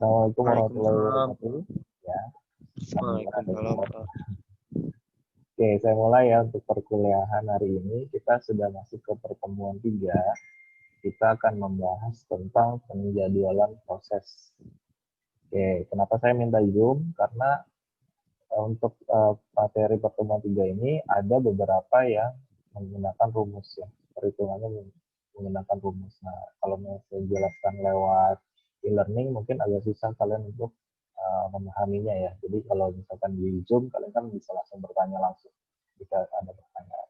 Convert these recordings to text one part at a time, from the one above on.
Assalamualaikum warahmatullahi Waalaikumsalam. wabarakatuh. Ya, alhamdulillah ada Waalaikumsalam, semua. Pak. Oke, saya mulai ya untuk perkuliahan hari ini. Kita sudah masuk ke pertemuan 3. Kita akan membahas tentang penjadwalan proses. Oke, kenapa saya minta Zoom? Karena untuk materi pertemuan 3 ini ada beberapa yang menggunakan rumus ya. Perhitungannya menggunakan rumus. Nah, kalau mau saya jelaskan lewat e-learning mungkin agak susah kalian untuk memahaminya ya. Jadi kalau misalkan di Zoom kalian kan bisa langsung bertanya langsung jika ada pertanyaan.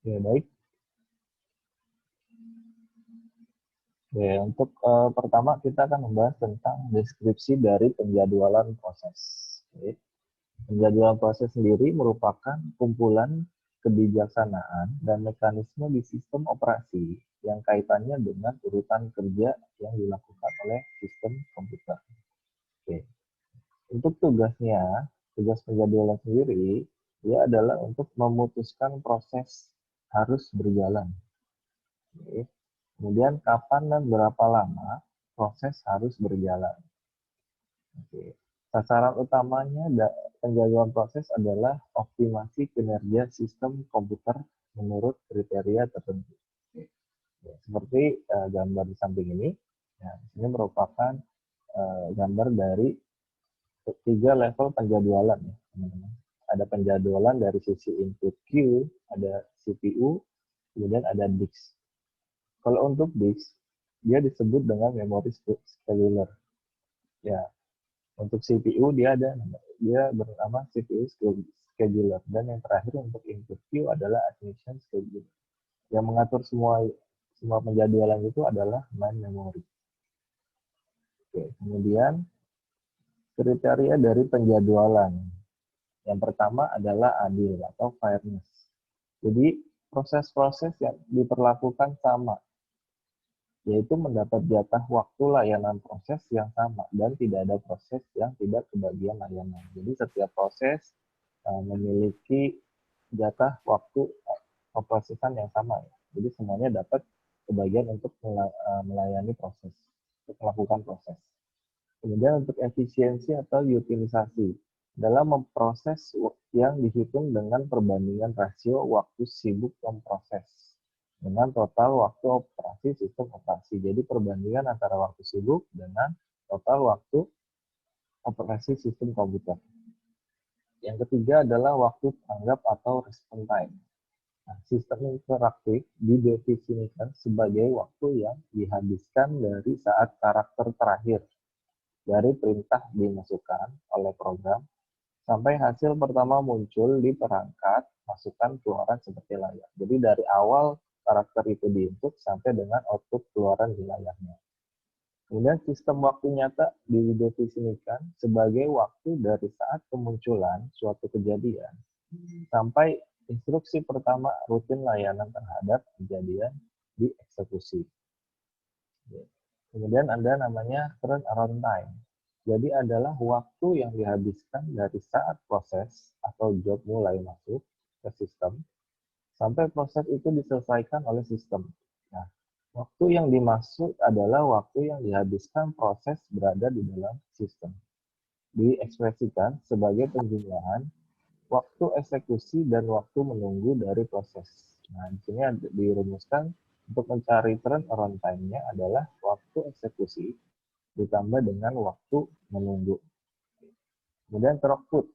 Oke, baik. Oke, untuk pertama kita akan membahas tentang deskripsi dari penjadwalan proses. Oke. Penjadwalan proses sendiri merupakan kumpulan kebijaksanaan dan mekanisme di sistem operasi yang kaitannya dengan urutan kerja yang dilakukan oleh sistem komputer. Oke. Untuk tugas penjadwalan sendiri, dia adalah untuk memutuskan proses harus berjalan. Oke. Kemudian kapan dan berapa lama proses harus berjalan. Oke. Sasaran utamanya penjadwalan proses adalah optimasi kinerja sistem komputer menurut kriteria tertentu. Oke. Ya, seperti gambar di samping ini, ya, ini merupakan gambar dari 3 level penjadwalan ya, teman-teman. Ada penjadwalan dari sisi input Q, ada CPU, kemudian ada disk. Kalau untuk disk, dia disebut dengan memori scheduler. Ya, untuk CPU dia bernama CPU scheduler, dan yang terakhir untuk input Q adalah admission scheduler. Yang mengatur semua penjadwalan itu adalah main memory. Oke, kemudian kriteria dari penjadwalan. Yang pertama adalah adil atau fairness. Jadi proses-proses yang diperlakukan sama, yaitu mendapat jatah waktu layanan proses yang sama dan tidak ada proses yang tidak kebagian layanan. Jadi setiap proses memiliki jatah waktu pemrosesan yang sama ya. Jadi semuanya dapat kebagian untuk melayani proses, untuk melakukan proses. Kemudian untuk efisiensi atau utilisasi, dalam memproses yang dihitung dengan perbandingan rasio waktu sibuk memproses dengan total waktu operasi sistem operasi. Jadi perbandingan antara waktu sibuk dengan total waktu operasi sistem komputer. Yang ketiga adalah waktu tanggap atau response time. Nah, sistem interaktif didefinisikan sebagai waktu yang dihabiskan dari saat karakter terakhir dari perintah dimasukkan oleh program sampai hasil pertama muncul di perangkat masukan keluaran seperti layar. Jadi dari awal karakter itu diinput sampai dengan output keluaran di layarnya. Kemudian sistem waktu nyata didefinisikan sebagai waktu dari saat kemunculan suatu kejadian sampai instruksi pertama rutin layanan terhadap kejadian dieksekusi. Kemudian ada namanya turnaround time. Jadi adalah waktu yang dihabiskan dari saat proses atau job mulai masuk ke sistem sampai proses itu diselesaikan oleh sistem. Nah, waktu yang dimaksud adalah waktu yang dihabiskan proses berada di dalam sistem. Diekspresikan sebagai penjumlahan waktu eksekusi dan waktu menunggu dari proses. Nah, di sini dirumuskan untuk mencari turnaround time-nya adalah waktu eksekusi ditambah dengan waktu menunggu. Kemudian throughput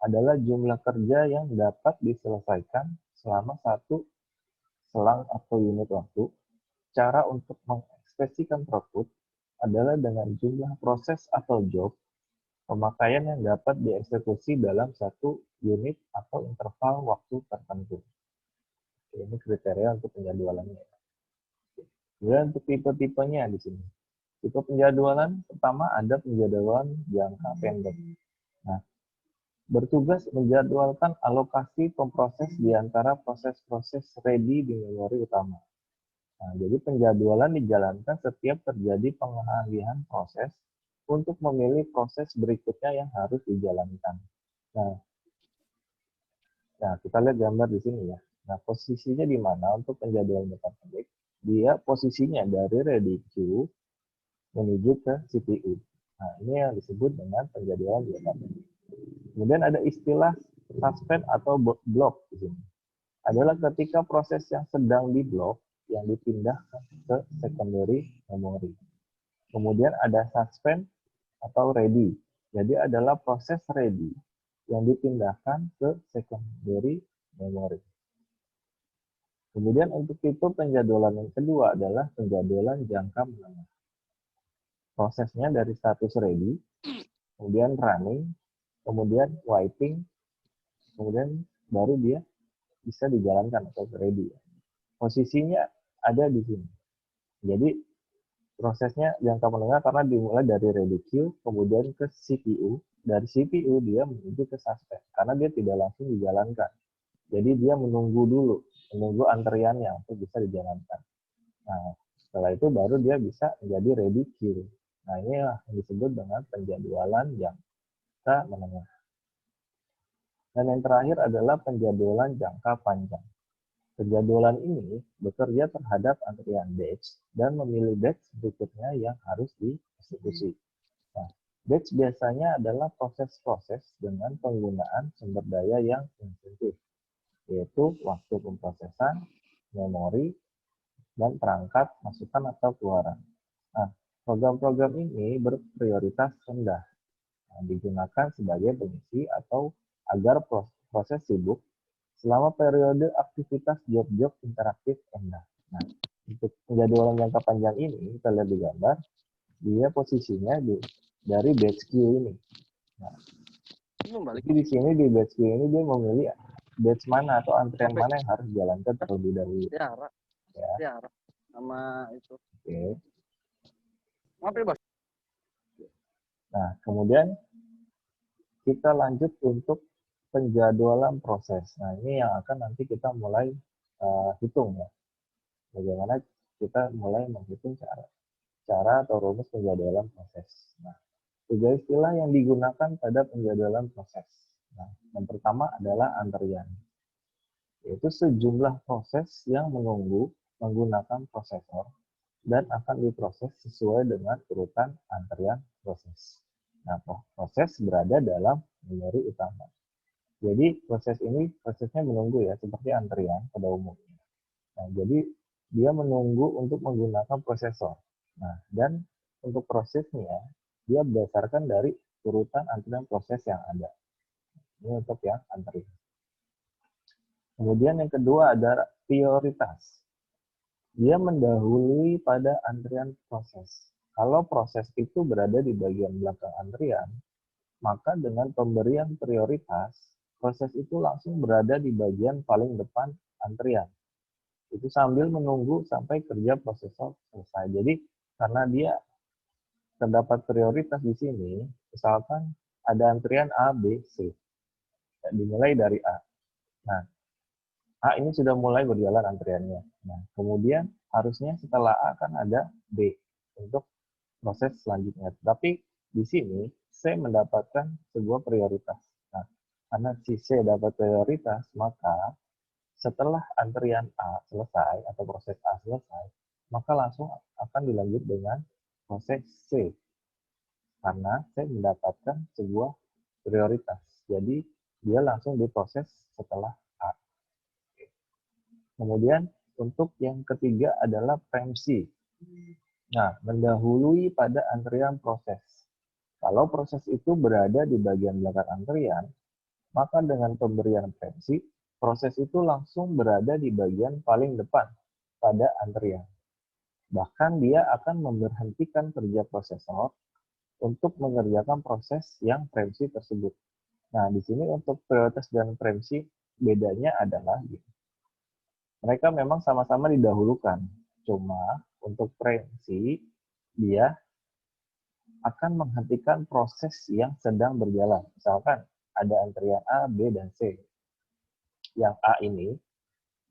adalah jumlah kerja yang dapat diselesaikan selama satu selang atau unit waktu. Cara untuk mengekspresikan throughput adalah dengan jumlah proses atau job pemakaian yang dapat dieksekusi dalam satu unit atau interval waktu tertentu. Ini kriteria untuk penjadwalannya. Kemudian untuk tipe-tipenya di sini. Tipe penjadwalan pertama ada penjadwalan jangka pendek. Nah, bertugas menjadwalkan alokasi pemproses di antara proses-proses ready di memori utama. Nah, jadi penjadwalan dijalankan setiap terjadi pengalihan proses untuk memilih proses berikutnya yang harus dijalankan. Nah, kita lihat gambar di sini ya. Nah, posisinya di mana untuk penjadwalan jangka pendek? Dia posisinya dari ready queue menuju ke CPU. Nah, ini yang disebut dengan penjadwalan jangka pendek. Kemudian ada istilah suspend atau block di sini. Adalah ketika proses yang sedang di block yang dipindahkan ke secondary memory. Kemudian ada suspend atau ready. Jadi adalah proses ready yang dipindahkan ke secondary memory. Kemudian untuk itu penjadwalan yang kedua adalah penjadwalan jangka menengah. Prosesnya dari status ready, kemudian running, kemudian waiting, kemudian baru dia bisa dijalankan atau ready. Posisinya ada di sini. Jadi prosesnya jangka menengah karena dimulai dari ready queue, kemudian ke CPU, dari CPU dia menuju ke suspend karena dia tidak langsung dijalankan. Jadi dia menunggu dulu, menunggu antriannya untuk bisa dijalankan. Nah, setelah itu baru dia bisa menjadi ready queue. Nah, ini yang disebut dengan penjadwalan jangka menengah. Dan yang terakhir adalah penjadwalan jangka panjang. Penjadwalan ini bekerja terhadap antrian batch dan memilih batch berikutnya yang harus dieksekusi. Nah, batch biasanya adalah proses-proses dengan penggunaan sumber daya yang intensif, yaitu waktu pemrosesan, memori, dan perangkat masukan atau keluaran. Nah, program-program ini berprioritas rendah, digunakan sebagai pengisi atau agar proses sibuk selama periode aktivitas job-job interaktif rendah. Nah, untuk penjadwalan jangka panjang ini, kita lihat di gambar, dia posisinya dari batch queue ini. Nah, jadi di sini di batch queue ini dia memilih batch mana atau antrian mana yang harus dijalankan terlebih dahulu. Ya. Sama itu. Oke. Ngapain, Bos? Nah, kemudian kita lanjut untuk penjadwalan proses. Nah, ini yang akan nanti kita mulai hitung ya. Bagaimana kita mulai menghitung cara atau rumus penjadwalan proses. Nah, tiga istilah yang digunakan pada penjadwalan proses. Nah, yang pertama adalah antrian, yaitu sejumlah proses yang menunggu menggunakan prosesor dan akan diproses sesuai dengan urutan antrian proses. Nah, proses berada dalam memori utama. Jadi proses ini prosesnya menunggu ya, seperti antrian pada umumnya. Nah, jadi dia menunggu untuk menggunakan prosesor. Nah, dan untuk prosesnya dia berdasarkan dari urutan antrian proses yang ada. Ini untuk yang antrian. Kemudian yang kedua ada prioritas. Dia mendahului pada antrian proses. Kalau proses itu berada di bagian belakang antrian, maka dengan pemberian prioritas, proses itu langsung berada di bagian paling depan antrian. Itu sambil menunggu sampai kerja prosesor selesai. Jadi karena dia terdapat prioritas di sini, misalkan ada antrian A, B, C. Dimulai dari A. Nah, A ini sudah mulai berjalan antriannya. Nah, kemudian harusnya setelah A kan ada B untuk proses selanjutnya. Tapi di sini C mendapatkan sebuah prioritas. Nah, karena si C dapat prioritas, maka setelah antrian A selesai atau proses A selesai, maka langsung akan dilanjut dengan proses C. Karena C mendapatkan sebuah prioritas. Jadi dia langsung diproses setelah A. Kemudian untuk yang ketiga adalah preempsi. Nah, mendahului pada antrian proses. Kalau proses itu berada di bagian belakang antrian, maka dengan pemberian preempsi, proses itu langsung berada di bagian paling depan pada antrian. Bahkan dia akan memberhentikan kerja prosesor untuk mengerjakan proses yang preempsi tersebut. Nah, di sini untuk prioritas dan preempsi bedanya adalah mereka memang sama-sama didahulukan. Cuma untuk preempsi, dia akan menghentikan proses yang sedang berjalan. Misalkan ada antrian A, B, dan C. Yang A ini,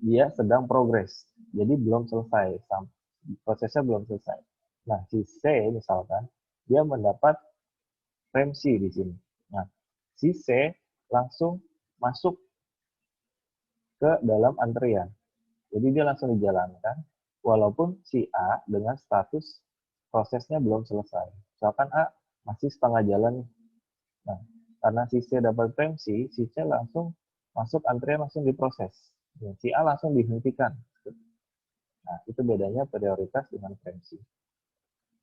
dia sedang progres. Jadi belum selesai. Prosesnya belum selesai. Nah, si C misalkan, dia mendapat preempsi di sini. Nah, si C langsung masuk ke dalam antrian. Jadi dia langsung dijalankan, walaupun si A dengan status prosesnya belum selesai. Misalkan A masih setengah jalan nih. Nah, karena si C dapat premsi, si C langsung masuk antrian langsung diproses. Si A langsung dihentikan. Nah, itu bedanya prioritas dengan premsi.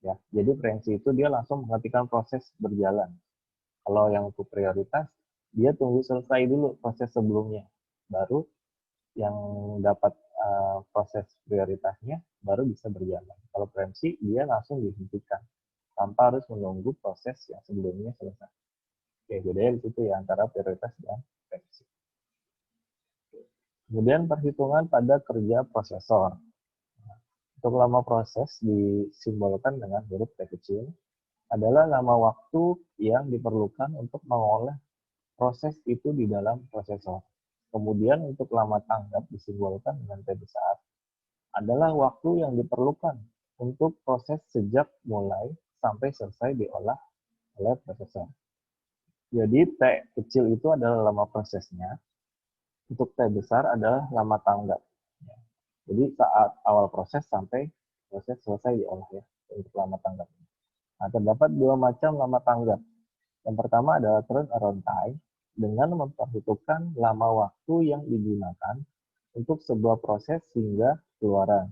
Ya, jadi premsi itu dia langsung menghentikan proses berjalan. Kalau yang untuk prioritas, dia tunggu selesai dulu proses sebelumnya. Baru yang dapat proses prioritasnya baru bisa berjalan. Kalau premsi, dia langsung dihentikan tanpa harus menunggu proses yang sebelumnya selesai. Oke, bedanya di situ ya antara prioritas dan premsi. Kemudian perhitungan pada kerja prosesor. Untuk lama proses disimbolkan dengan huruf T kecil adalah lama waktu yang diperlukan untuk mengolah proses itu di dalam prosesor. Kemudian untuk lama tanggap disimbolkan dengan T besar adalah waktu yang diperlukan untuk proses sejak mulai sampai selesai diolah oleh prosesor. Jadi T kecil itu adalah lama prosesnya, untuk T besar adalah lama tanggap. Jadi saat awal proses sampai proses selesai diolah ya, untuk lama tanggap. Nah, terdapat dua macam lama tanggap. Yang pertama adalah turnaround time, dengan memperhitungkan lama waktu yang digunakan untuk sebuah proses hingga keluaran.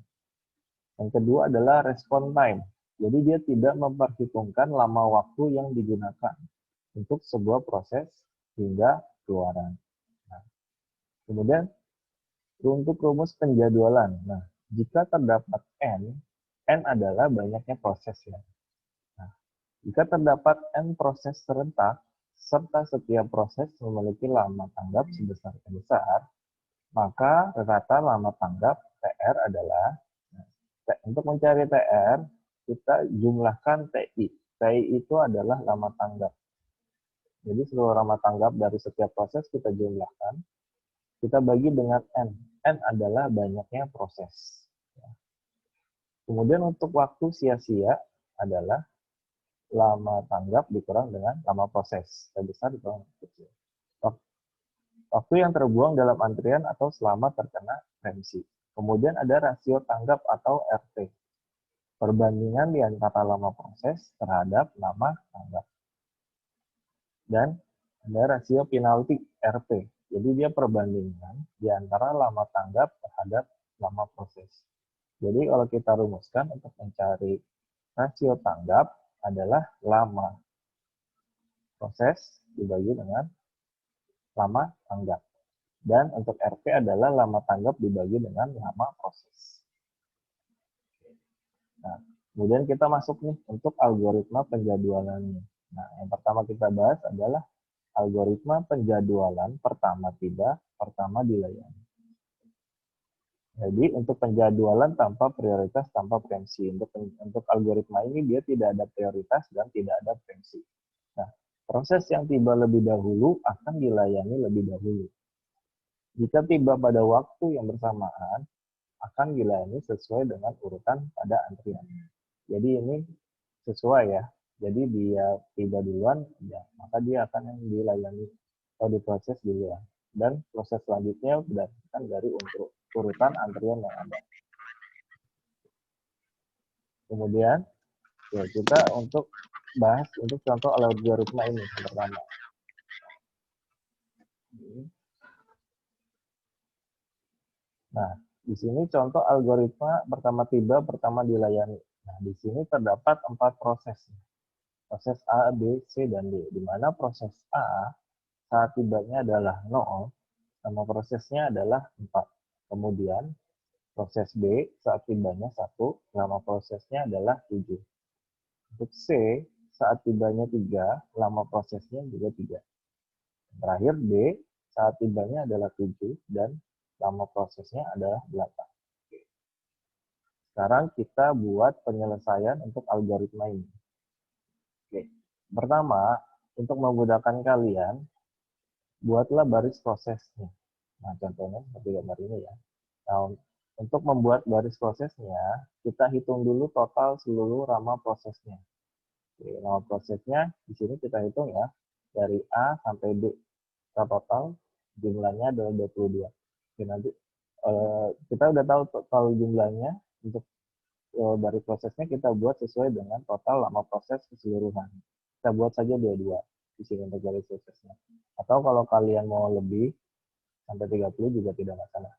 Yang kedua adalah response time. Jadi dia tidak memperhitungkan lama waktu yang digunakan untuk sebuah proses hingga keluaran. Nah, kemudian untuk rumus penjadwalan. Nah, jika terdapat N adalah banyaknya proses ya. Nah, jika terdapat N proses serentak, serta setiap proses memiliki lama tanggap sebesar N besar, maka rata lama tanggap TR adalah, untuk mencari TR, kita jumlahkan TI. TI itu adalah lama tanggap. Jadi seluruh lama tanggap dari setiap proses kita jumlahkan, kita bagi dengan N. N adalah banyaknya proses. Kemudian untuk waktu sia-sia adalah lama tanggap dikurang dengan lama proses. T besar dikurang kecil. Waktu yang terbuang dalam antrian atau selama terkena premsi. Kemudian ada rasio tanggap atau RT. Perbandingan di antara lama proses terhadap lama tanggap. Dan ada rasio penalti RP. Jadi dia perbandingan di antara lama tanggap terhadap lama proses. Jadi kalau kita rumuskan untuk mencari rasio tanggap adalah lama proses dibagi dengan lama tanggap. Dan untuk RP adalah lama tanggap dibagi dengan lama proses. Nah, kemudian kita masuk nih untuk algoritma penjadwalannya. Nah, yang pertama kita bahas adalah algoritma penjadwalan pertama tiba, pertama dilayani. Jadi untuk penjadwalan tanpa prioritas, tanpa premsi. Untuk algoritma ini dia tidak ada prioritas dan tidak ada premsi. Nah, proses yang tiba lebih dahulu akan dilayani lebih dahulu. Jika tiba pada waktu yang bersamaan, akan dilayani sesuai dengan urutan pada antrian. Jadi ini sesuai ya. Jadi dia tiba duluan, ya, maka dia akan yang dilayani atau diproses duluan. Dan proses selanjutnya berdasarkan dari urutan antrian yang ada. Kemudian ya kita untuk bahas untuk contoh algoritma ini yang pertama. Nah, di sini contoh algoritma pertama tiba, pertama dilayani. Nah, di sini terdapat 4 proses. Proses A, B, C, dan D. Di mana proses A saat tibanya adalah 0, nama prosesnya adalah 4. Kemudian proses B saat tibanya 1, lama prosesnya adalah 7. Untuk C saat tibanya 3, lama prosesnya juga 3. Terakhir D saat tibanya adalah 7 dan lama prosesnya adalah 8. Sekarang kita buat penyelesaian untuk algoritma ini. Oke. Pertama, untuk memudahkan kalian, buatlah baris prosesnya. Nah, contohnya seperti gambar ini ya. Nah, untuk membuat baris prosesnya, kita hitung dulu total seluruh lama prosesnya. Oke, lama prosesnya di sini kita hitung ya, dari A sampai D. Total jumlahnya adalah 22. Oke, nanti kita udah tahu total jumlahnya untuk dari prosesnya kita buat sesuai dengan total lama proses keseluruhan. Kita buat saja dua-dua di sini untuk garis prosesnya. Atau kalau kalian mau lebih sampai 30 juga tidak masalah.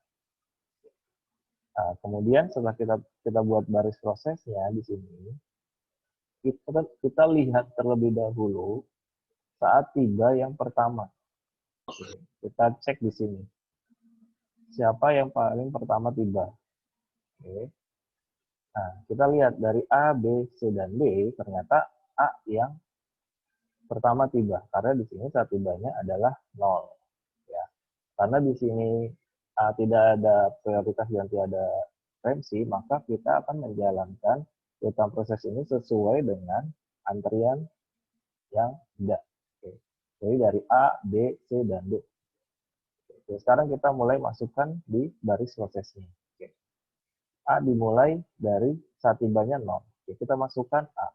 Nah, kemudian setelah kita buat baris prosesnya di sini, kita lihat terlebih dahulu saat tiba yang pertama. Kita cek di sini. Siapa yang paling pertama tiba? Oke. Nah, kita lihat dari A, B, C, dan D, ternyata A yang pertama tiba. Karena di sini saat tibanya adalah 0. Ya. Karena di sini tidak ada prioritas dan tidak ada remsi, maka kita akan menjalankan urutan proses ini sesuai dengan antrian yang ada. Oke. Jadi dari A, B, C, dan D. Oke. Sekarang kita mulai masukkan di baris prosesnya. Oke. A dimulai dari saat tibanya 0. Oke, kita masukkan A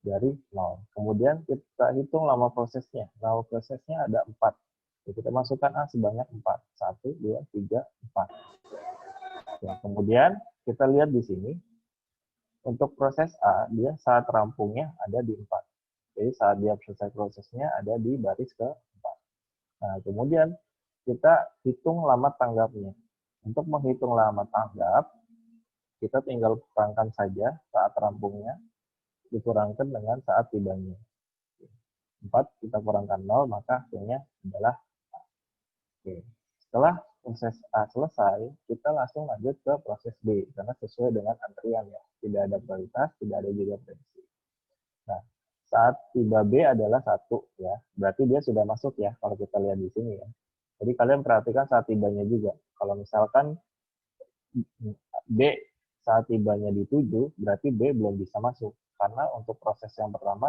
dari 0. Kemudian kita hitung lama prosesnya. Lama prosesnya ada 4. Oke, kita masukkan A sebanyak 4. 1, 2, 3, 4. Oke, kemudian kita lihat di sini. Untuk proses A, dia saat rampungnya ada di 4. Jadi saat dia selesai prosesnya ada di baris ke-4. Nah, kemudian kita hitung lama tanggapnya. Untuk menghitung lama tanggap, kita tinggal kurangkan saja saat rampungnya, dikurangkan dengan saat tibanya. 4 kita kurangkan 0, maka hasilnya adalah A. Oke. Setelah proses A selesai, kita langsung lanjut ke proses B, karena sesuai dengan antrian ya. Tidak ada prioritas, tidak ada juga prediksi. Nah, saat tiba B adalah 1 ya, berarti dia sudah masuk ya, kalau kita lihat di sini ya. Jadi kalian perhatikan saat tibanya juga. Kalau misalkan B saat tibanya di 7, berarti B belum bisa masuk. Karena untuk proses yang pertama,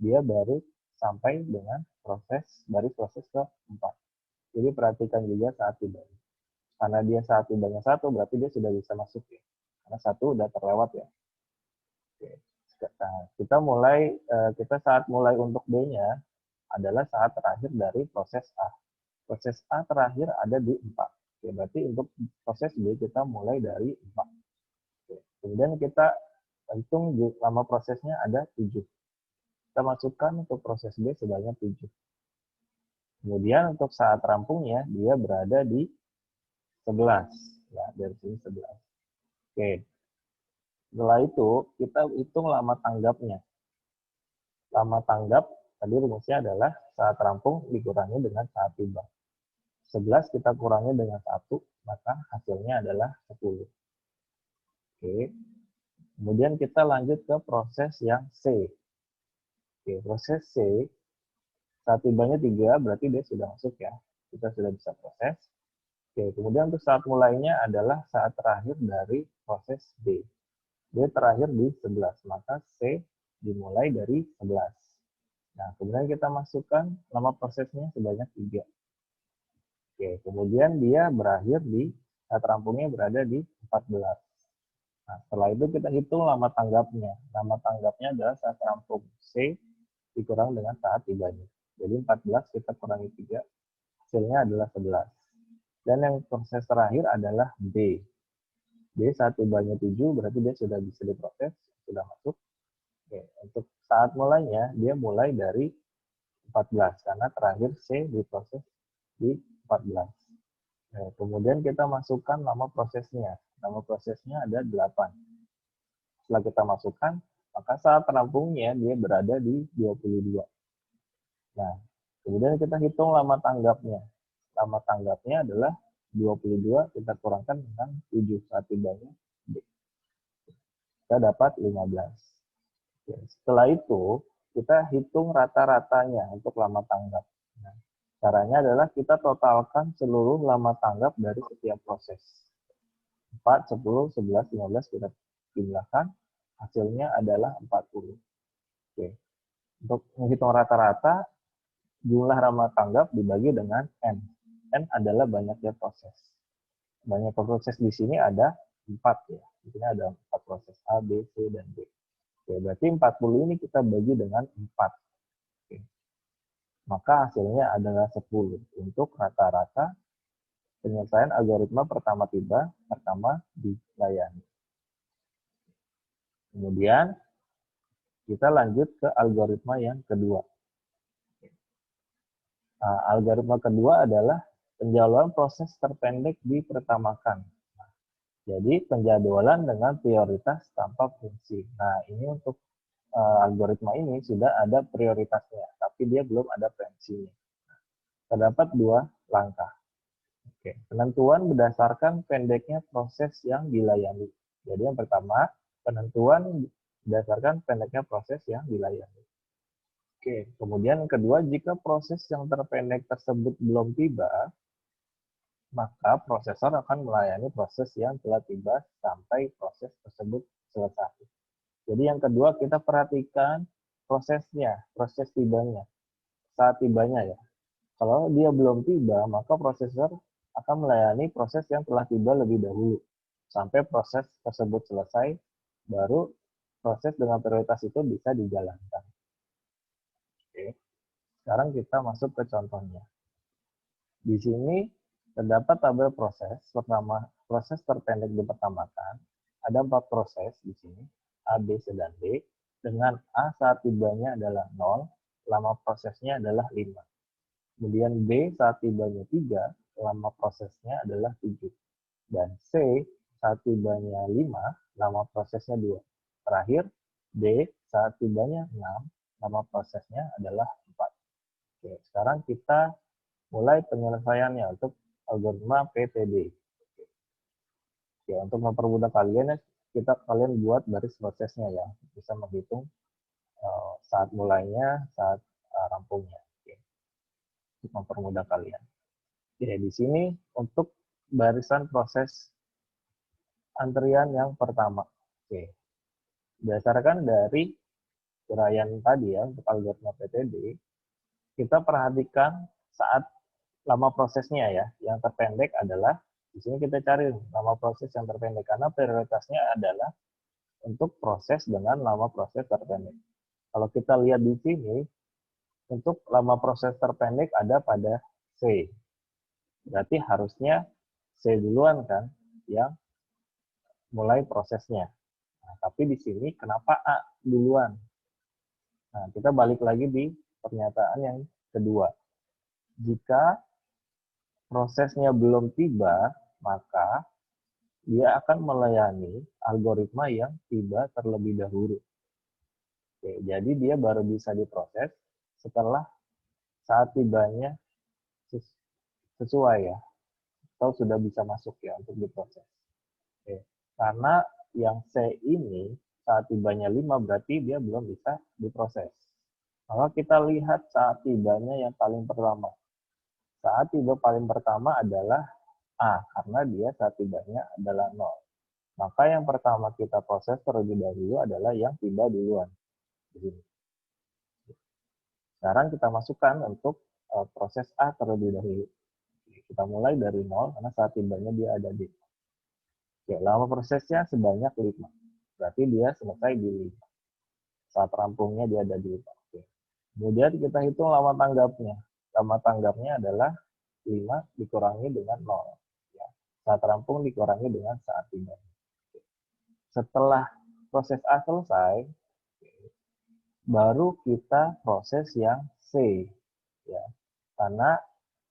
dia baru sampai dengan baris proses ke-4. Jadi perhatikan juga saat tibanya. Karena dia saat tibanya 1, berarti dia sudah bisa masuk ya. Karena 1 udah terlewat ya. Oke. Nah, kita saat mulai untuk B-nya adalah saat terakhir dari proses A. Proses A terakhir ada di 4. Oke, berarti untuk proses B kita mulai dari 4. Oke. Kemudian kita hitung lama prosesnya ada 7. Kita masukkan untuk proses B sebanyak 7. Kemudian untuk saat rampungnya dia berada di 11. Ya, dari sini 11. Oke. Setelah itu kita hitung lama tanggapnya. Lama tanggap tadi rumusnya adalah saat rampung dikurangi dengan saat tiba. 11 kita kurangi dengan 1, maka hasilnya adalah 10. Oke. Kemudian kita lanjut ke proses yang C. Oke, proses C, saat tibanya 3, berarti dia sudah masuk ya. Kita sudah bisa proses. Oke, kemudian untuk saat mulainya adalah saat terakhir dari proses D. D terakhir di 11, maka C dimulai dari 11. Nah, kemudian kita masukkan lama prosesnya sebanyak 3. Oke, kemudian dia berakhir saat rampungnya berada di 14. Nah, setelah itu kita hitung lama tanggapnya. Lama tanggapnya adalah saat rampung C dikurang dengan saat tibanya. Jadi 14 kita kurangi 3, hasilnya adalah 11. Dan yang proses terakhir adalah B. B saat tibanya 7, berarti dia sudah bisa diproses, sudah masuk. Oke, untuk saat mulainya, dia mulai dari 14, karena terakhir C diproses di 14. Nah, kemudian kita masukkan nama prosesnya. Nama prosesnya ada 8. Setelah kita masukkan, maka saat rampungnya dia berada di 22. Nah, kemudian kita hitung lama tanggapnya. Lama tanggapnya adalah 22 kita kurangkan dengan 7 saat tibanya D. Kita dapat 15. Oke, setelah itu, kita hitung rata-ratanya untuk lama tanggap. Nah, caranya adalah kita totalkan seluruh lama tanggap dari setiap proses. 4, 10, 11, 15 kita jumlahkan, hasilnya adalah 40. Oke. Untuk menghitung rata-rata, jumlah lama tanggap dibagi dengan N. N adalah banyaknya proses. Banyak proses di sini ada 4 ya. Di sini ada 4 proses A, B, C, dan D. Oke, berarti 40 ini kita bagi dengan 4. Oke. Maka hasilnya adalah 10 untuk rata-rata penyelesaian algoritma pertama tiba, pertama dilayani. Kemudian kita lanjut ke algoritma yang kedua. Nah, algoritma kedua adalah penjadwalan proses terpendek dipertamakan. Jadi penjadwalan dengan prioritas tanpa fungsi. Nah, ini untuk algoritma ini sudah ada prioritasnya, tapi dia belum ada fungsinya. Terdapat dua langkah. Oke. Penentuan berdasarkan pendeknya proses yang dilayani. Jadi yang pertama, penentuan berdasarkan pendeknya proses yang dilayani. Oke. Kemudian yang kedua, jika proses yang terpendek tersebut belum tiba, maka prosesor akan melayani proses yang telah tiba sampai proses tersebut selesai. Jadi yang kedua kita perhatikan prosesnya, proses tibanya, saat tibanya ya. Kalau dia belum tiba, maka prosesor akan melayani proses yang telah tiba lebih dahulu. Sampai proses tersebut selesai, baru proses dengan prioritas itu bisa dijalankan. Oke. Sekarang kita masuk ke contohnya. Di sini terdapat tabel proses. Pertama, proses terpendek dipertamakan. Ada 4 proses di sini, A, B, C, dan D. Dengan A saat tibanya adalah 0, lama prosesnya adalah 5. Kemudian B saat tibanya 3, lama prosesnya adalah 7. Dan C saat tibanya 5, lama prosesnya 2. Terakhir, D saat tibanya 6, lama prosesnya adalah 4. Oke, sekarang kita mulai penyelesaiannya untuk algoritma PTD. Oke, untuk mempermudah kalian, kalian buat garis prosesnya ya, bisa menghitung saat mulainya, saat rampungnya. Oke, untuk mempermudah kalian. Oke, di sini untuk barisan proses antrian yang pertama. Oke, berdasarkan dari uraian tadi ya untuk algoritma PTD, kita perhatikan saat lama prosesnya ya. Yang terpendek adalah di sini kita cari lama proses yang terpendek karena prioritasnya adalah untuk proses dengan lama proses terpendek. Kalau kita lihat di sini, untuk lama proses terpendek ada pada C. Berarti harusnya C duluan kan yang mulai prosesnya. Nah, tapi di sini kenapa A duluan? Nah, kita balik lagi di pernyataan yang kedua. Jika prosesnya belum tiba, maka dia akan melayani algoritma yang tiba terlebih dahulu. Oke, jadi dia baru bisa diproses setelah saat tibanya sesuai ya, atau sudah bisa masuk ya untuk diproses. Oke. Karena yang C ini saat tibanya 5 berarti dia belum bisa diproses. Maka kita lihat saat tibanya yang paling pertama. Saat tiba paling pertama adalah A, karena dia saat tibanya adalah 0. Maka yang pertama kita proses terlebih dahulu adalah yang tiba duluan. Sekarang kita masukkan untuk proses A terlebih dahulu. Kita mulai dari 0 karena saat tibanya dia ada di. Oke, lama prosesnya sebanyak 5. Berarti dia selesai di 5. Saat rampungnya dia ada di 5. Oke. Kemudian kita hitung lama tanggapnya. Lama tanggapnya adalah 5 dikurangi dengan 0. Ya. Saat rampung dikurangi dengan saat tiba. Setelah proses A selesai, baru kita proses yang C. Ya. Karena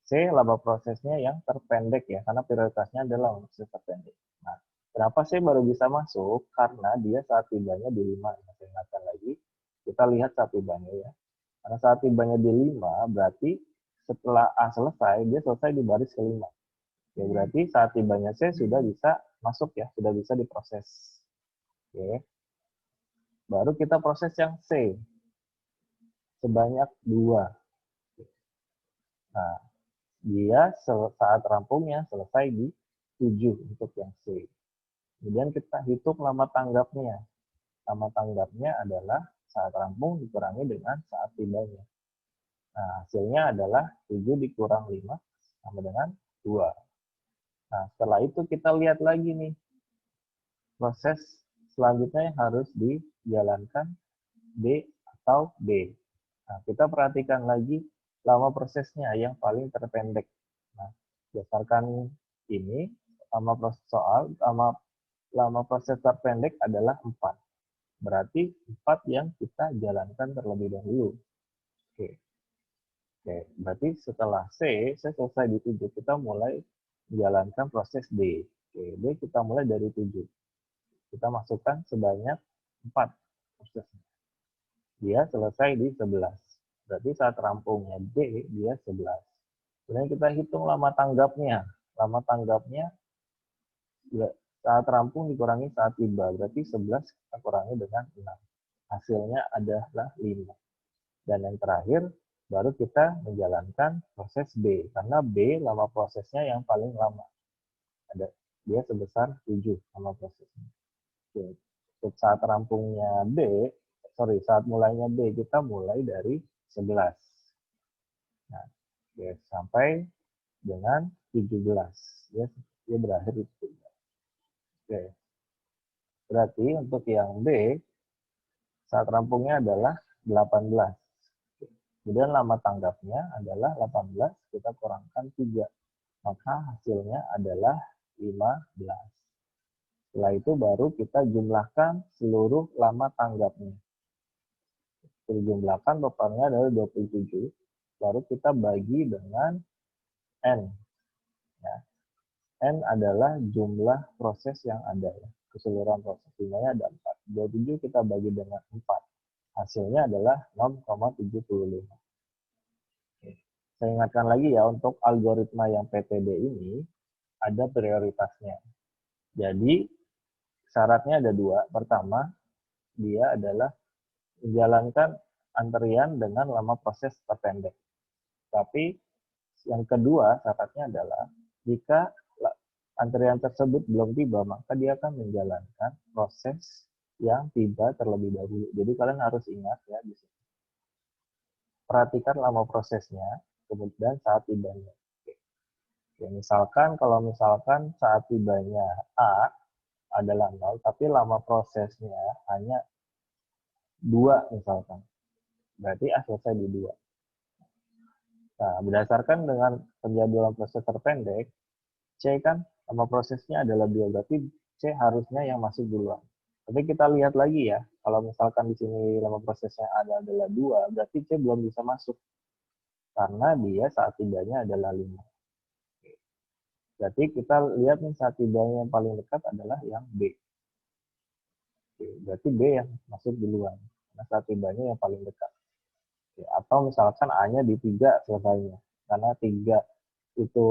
C laba prosesnya yang terpendek ya, karena prioritasnya adalah proses terpendek. Nah, kenapa C baru bisa masuk? Karena dia saat tibanya di 5. Saya ingatkan lagi, kita lihat saat tibanya ya. Karena saat tibanya di 5, berarti setelah A selesai, dia selesai di baris kelima. Ya, berarti saat tibanya C sudah bisa masuk ya, sudah bisa diproses. Oke. Baru kita proses yang C. Sebanyak 2. Nah, dia saat rampungnya selesai di 7 untuk yang C. Kemudian kita hitung lama tanggapnya. Lama tanggapnya adalah saat rampung dikurangi dengan saat tibanya. Nah, hasilnya adalah 7 dikurang 5 sama dengan 2. Nah, setelah itu kita lihat lagi nih. Proses selanjutnya yang harus dijalankan D atau B. Nah, kita perhatikan lagi lama prosesnya yang paling terpendek. Nah, berdasarkan ini, lama proses terpendek adalah 4. Berarti 4 yang kita jalankan terlebih dahulu. Oke. Oke, berarti setelah C, saya selesai di 7. Kita mulai menjalankan proses D. Oke, D kita mulai dari 7. Kita masukkan sebanyak 4 prosesnya. Dia selesai di 11. Berarti saat rampungnya D, dia 11. Kemudian kita hitung lama tanggapnya. Lama tanggapnya saat rampung dikurangi saat tiba. Berarti 11 kita kurangi dengan 6. Hasilnya adalah 5. Dan yang terakhir, baru kita menjalankan proses B. Karena B lama prosesnya yang paling lama. Dia sebesar 7 lama prosesnya. Untuk saat rampungnya saat mulainya B, kita mulai dari 11. Nah, sampai dengan 17. Dia berakhir di 17. Oke. Berarti untuk yang B, saat rampungnya adalah 18. Kemudian lama tanggapnya adalah 18, kita kurangkan 3. Maka hasilnya adalah 15. Setelah itu baru kita jumlahkan seluruh lama tanggapnya. Dijumlahkan totalnya adalah 27. Baru kita bagi dengan N. Ya. N adalah jumlah proses yang ada. Ya. Keseluruhan proses jumlahnya ada 4. 27 kita bagi dengan 4. Hasilnya adalah 0,75. Saya ingatkan lagi ya, untuk algoritma yang PTD ini ada prioritasnya. Jadi syaratnya ada 2. Pertama, dia adalah menjalankan antrian dengan lama proses terpendek. Tapi yang kedua syaratnya adalah jika antrian tersebut belum tiba, maka dia akan menjalankan proses yang tiba terlebih dahulu. Jadi kalian harus ingat ya di sini. Perhatikan lama prosesnya, kemudian saat tibanya. Oke, misalkan kalau saat tibanya A adalah 0, tapi lama prosesnya hanya 2 misalkan. Berarti A selesai di 2. Nah, berdasarkan dengan penjadwalan proses terpendek, C kan lama prosesnya adalah 2, berarti C harusnya yang masuk duluan. Tapi kita lihat lagi ya, kalau misalkan di sini lama prosesnya adalah 2, berarti C belum bisa masuk. Karena dia saat tibanya adalah 5. Berarti kita lihat nih saat tibanya yang paling dekat adalah yang B. Berarti B yang masuk duluan. Karena saat tibanya yang paling dekat. Atau misalkan A-nya di 3 selesainya. Karena 3 itu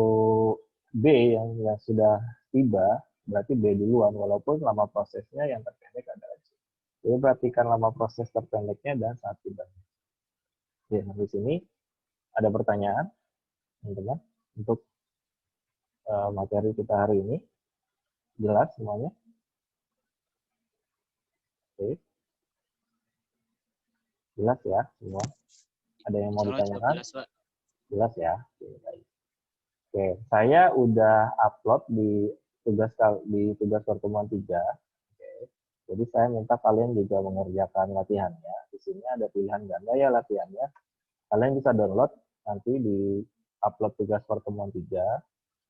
B yang sudah tiba, berarti B duluan, walaupun lama prosesnya yang terpendek adalah C. Jadi perhatikan lama proses terpendeknya dan saat tibanya. Oke, di sini ada pertanyaan, teman-teman, untuk materi kita hari ini. Jelas semuanya? Oke. Jelas ya semua? Ada yang mau ditanyakan? Jelas ya? Oke, saya udah upload di tugas pertemuan 3. Oke. Jadi saya minta kalian juga mengerjakan latihannya. Di sini ada pilihan ganda ya latihannya. Kalian bisa download nanti di upload tugas pertemuan 3.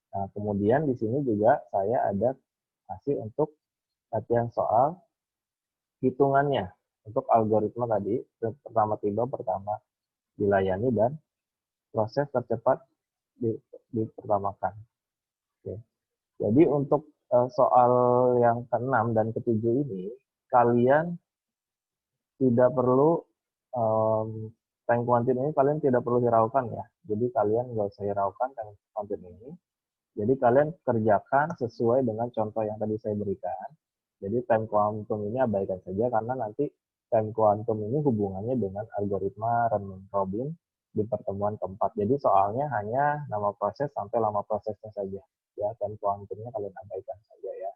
Nah, kemudian di sini juga saya ada kasih untuk latihan soal hitungannya. Untuk algoritma tadi, pertama dilayani dan proses tercepat dipertamakan. Oke. Jadi untuk soal yang ke-6 dan ke-7 ini, kalian tidak perlu tank kuantin ini kalian tidak perlu hiraukan ya. Jadi kalian nggak usah hiraukan tank kuantin ini. Jadi kalian kerjakan sesuai dengan contoh yang tadi saya berikan. Jadi time quantum ini abaikan saja karena nanti time quantum ini hubungannya dengan algoritma Riemann-Robbin di pertemuan keempat. Jadi soalnya hanya nama proses sampai lama prosesnya saja. Ya, time quantumnya kalian abaikan saja ya.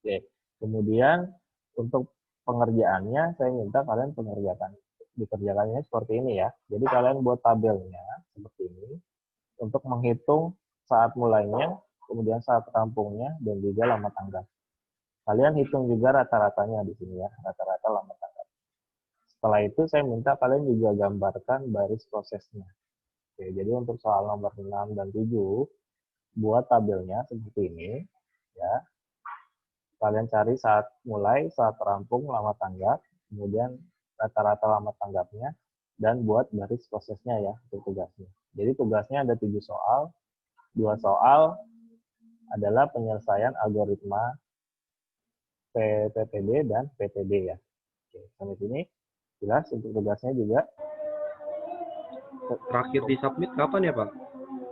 Oke. Kemudian untuk pengerjaannya saya minta kalian dikerjakannya seperti ini ya. Jadi kalian buat tabelnya seperti ini untuk menghitung saat mulainya, kemudian saat rampungnya, dan juga lama tanggap. Kalian hitung juga rata-ratanya di sini ya, rata-rata lama tanggap. Setelah itu saya minta kalian juga gambarkan baris prosesnya. Oke, jadi untuk soal nomor 6 dan 7, buat tabelnya seperti ini. Ya. Kalian cari saat mulai, saat rampung, lama tanggap, kemudian rata-rata lama tanggapnya, dan buat baris prosesnya ya untuk tugasnya. Jadi tugasnya ada 7 soal. 2 soal adalah penyelesaian algoritma PPTD dan PTD ya. Oke, sampai sini jelas untuk tugasnya juga. Terakhir di submit kapan ya, Pak?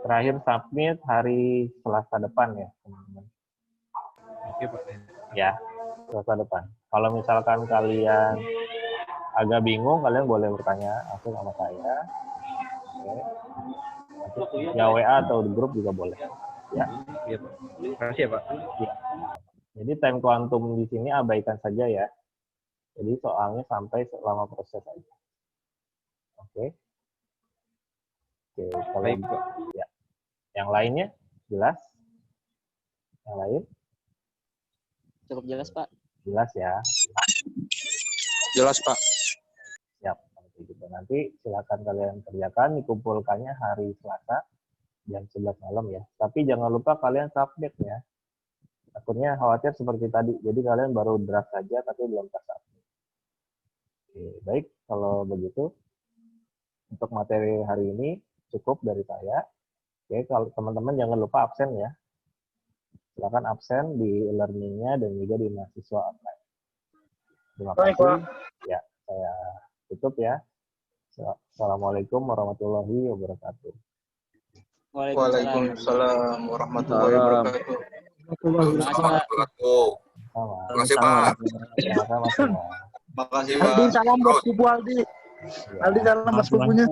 Terakhir submit hari Selasa depan ya, teman-teman. Oke, Pak. Ya, Selasa depan. Kalau misalkan kalian agak bingung, kalian boleh bertanya langsung sama saya. Oke. Ya WA atau di grup juga boleh. Ya. Iya, Pak. Terima kasih ya, Pak. Ya. Jadi time quantum di sini abaikan saja ya. Jadi soalnya sampai selama proses aja. Oke. Oke, kalau Baik, Pak. ya. Yang lainnya jelas? Yang lain? Cukup jelas, Pak. Jelas ya. Jelas, Pak. Siap. Gitu. Nanti silakan kalian kerjakan, dikumpulkannya hari Selasa jam 11 malam ya. Tapi jangan lupa kalian submit ya. Takutnya khawatir seperti tadi. Jadi kalian baru draft saja tapi belum tersubmit. Oke, baik. Kalau begitu untuk materi hari ini cukup dari saya. Oke, kalau teman-teman jangan lupa absen ya. Silakan absen di learning-nya dan juga di mahasiswa online. Terima kasih. Ya, saya tutup ya. Assalamualaikum warahmatullahi wabarakatuh. Waalaikumsalam warahmatullahi wabarakatuh. Terima kasih, Pak. Sama. Terima kasih, Pak. Sama-sama. Makasih, Aldi Pak. salam buat sepupu Aldi. Aldi salam buat sepupunya.